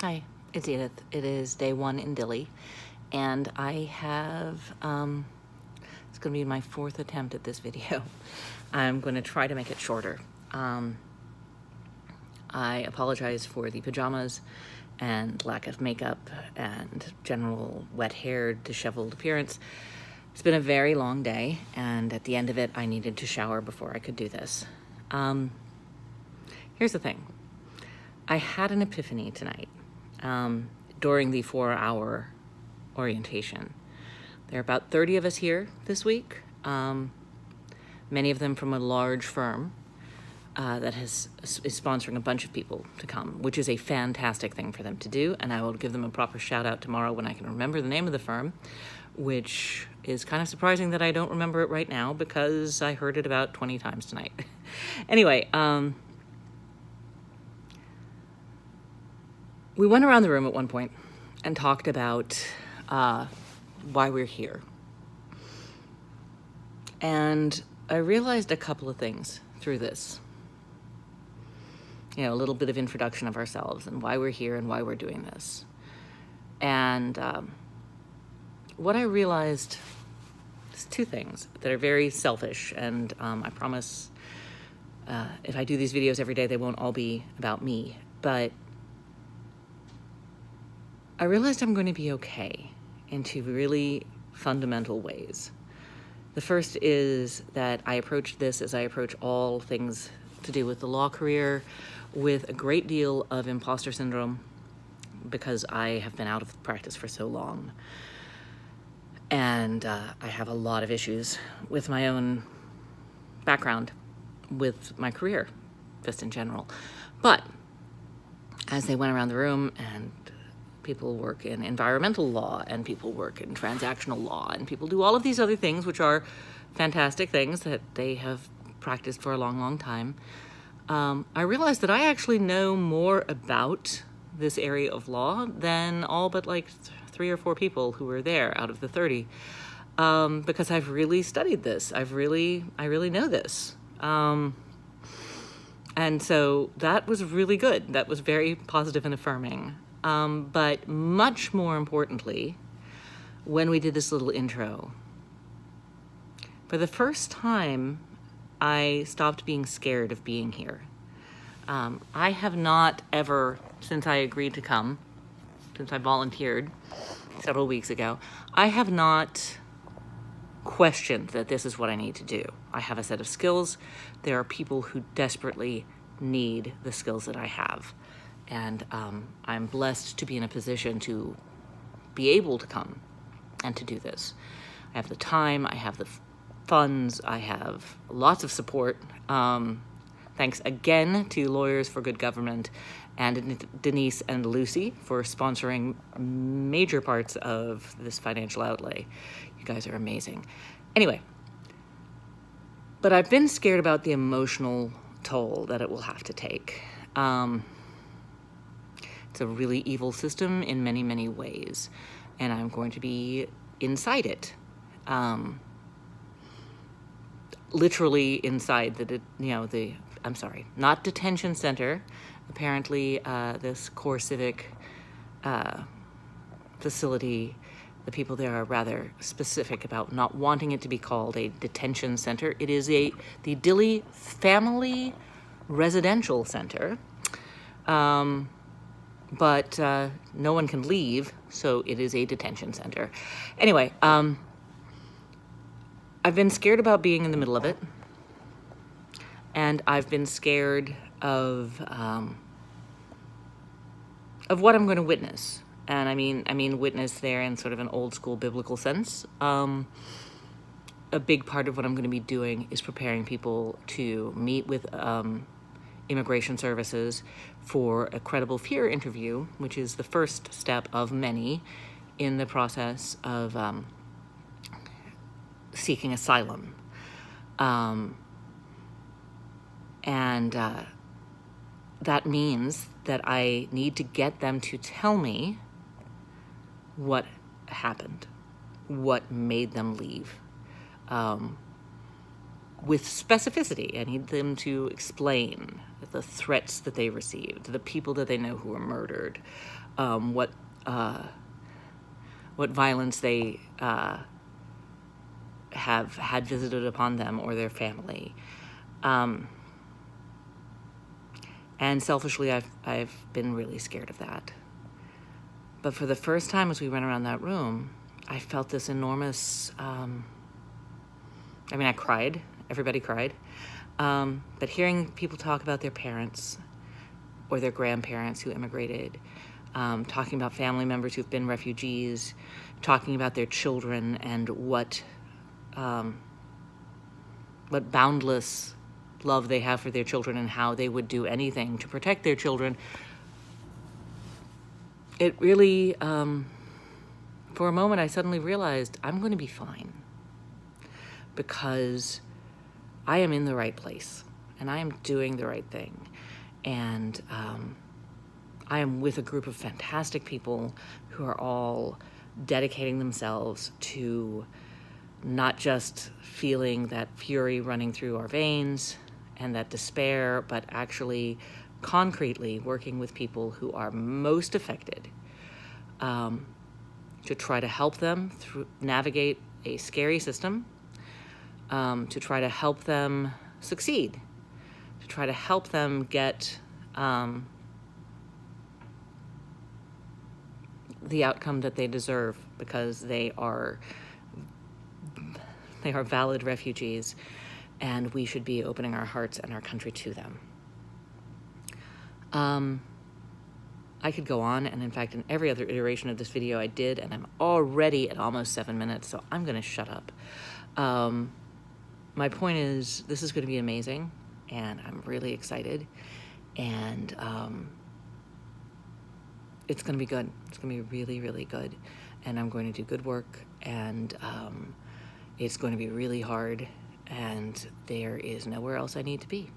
Hi, it's Edith. It is day one in Dilley, and I have, it's going to be my fourth attempt at this video. I'm going to try to make it shorter. I apologize for the pajamas and lack of makeup and general wet-haired, disheveled appearance. It's been a very long day, and at the end of it, I needed to shower before I could do this. Here's the thing. I had an epiphany tonight. During the 4-hour orientation. There are about 30 of us here this week, many of them from a large firm that is sponsoring a bunch of people to come, which is a fantastic thing for them to do, and I will give them a proper shout out tomorrow when I can remember the name of the firm, which is kind of surprising that I don't remember it right now because I heard it about 20 times tonight. Anyway, we went around the room at one point and talked about why we're here. And I realized a couple of things through this. You know, a little bit of introduction of ourselves and why we're here and why we're doing this. And what I realized is two things that are very selfish, and I promise if I do these videos every day, they won't all be about me. But I realized I'm going to be okay in two really fundamental ways. The first is that I approach this as I approach all things to do with the law career with a great deal of imposter syndrome because I have been out of practice for so long. And I have a lot of issues with my own background, with my career, just in general. But as they went around the room, and people work in environmental law, and people work in transactional law, and people do all of these other things, which are fantastic things that they have practiced for a long, long time. I realized that I actually know more about this area of law than all but like 3 or 4 people who were there out of the 30, because I've really studied this. I really know this. And so that was really good. That was very positive and affirming. But much more importantly, when we did this little intro, for the first time, I stopped being scared of being here. I have not ever, since I agreed to come, since I volunteered several weeks ago, I have not questioned that this is what I need to do. I have a set of skills. There are people who desperately need the skills that I have. And I'm blessed to be in a position to be able to come and to do this. I have the time, I have the funds, I have lots of support. Thanks again to Lawyers for Good Government and Denise and Lucy for sponsoring major parts of this financial outlay. You guys are amazing. Anyway, but I've been scared about the emotional toll that it will have to take. It's a really evil system in many, many ways, and I'm going to be inside it. Literally inside not detention center. Apparently, this core civic facility, the people there are rather specific about not wanting it to be called a detention center. It is the Dilley Family Residential Center. But no one can leave, so it is a detention center. Anyway, I've been scared about being in the middle of it, and I've been scared of what I'm going to witness. And I mean witness there in sort of an old school biblical sense. A big part of what I'm going to be doing is preparing people to meet with immigration services for a credible fear interview, which is the first step of many in the process of seeking asylum. That means that I need to get them to tell me what happened, what made them leave. with specificity. I need them to explain the threats that they received, the people that they know who were murdered, what violence they have had visited upon them or their family. And selfishly, I've been really scared of that. But for the first time as we went around that room, I felt this enormous, I cried. Everybody cried. But hearing people talk about their parents or their grandparents who immigrated, talking about family members who've been refugees, talking about their children and what boundless love they have for their children and how they would do anything to protect their children. It really, for a moment, I suddenly realized I'm going to be fine because I am in the right place and I am doing the right thing. And I am with a group of fantastic people who are all dedicating themselves to not just feeling that fury running through our veins and that despair, but actually concretely working with people who are most affected to try to help them navigate a scary system, to try to help them succeed, to try to help them get the outcome that they deserve because they are valid refugees, and we should be opening our hearts and our country to them. I could go on, and in fact, in every other iteration of this video I did, and I'm already at almost 7 minutes, so I'm going to shut up. My point is, this is going to be amazing, and I'm really excited, and it's going to be good. It's going to be really, really good, and I'm going to do good work, and it's going to be really hard, and there is nowhere else I need to be.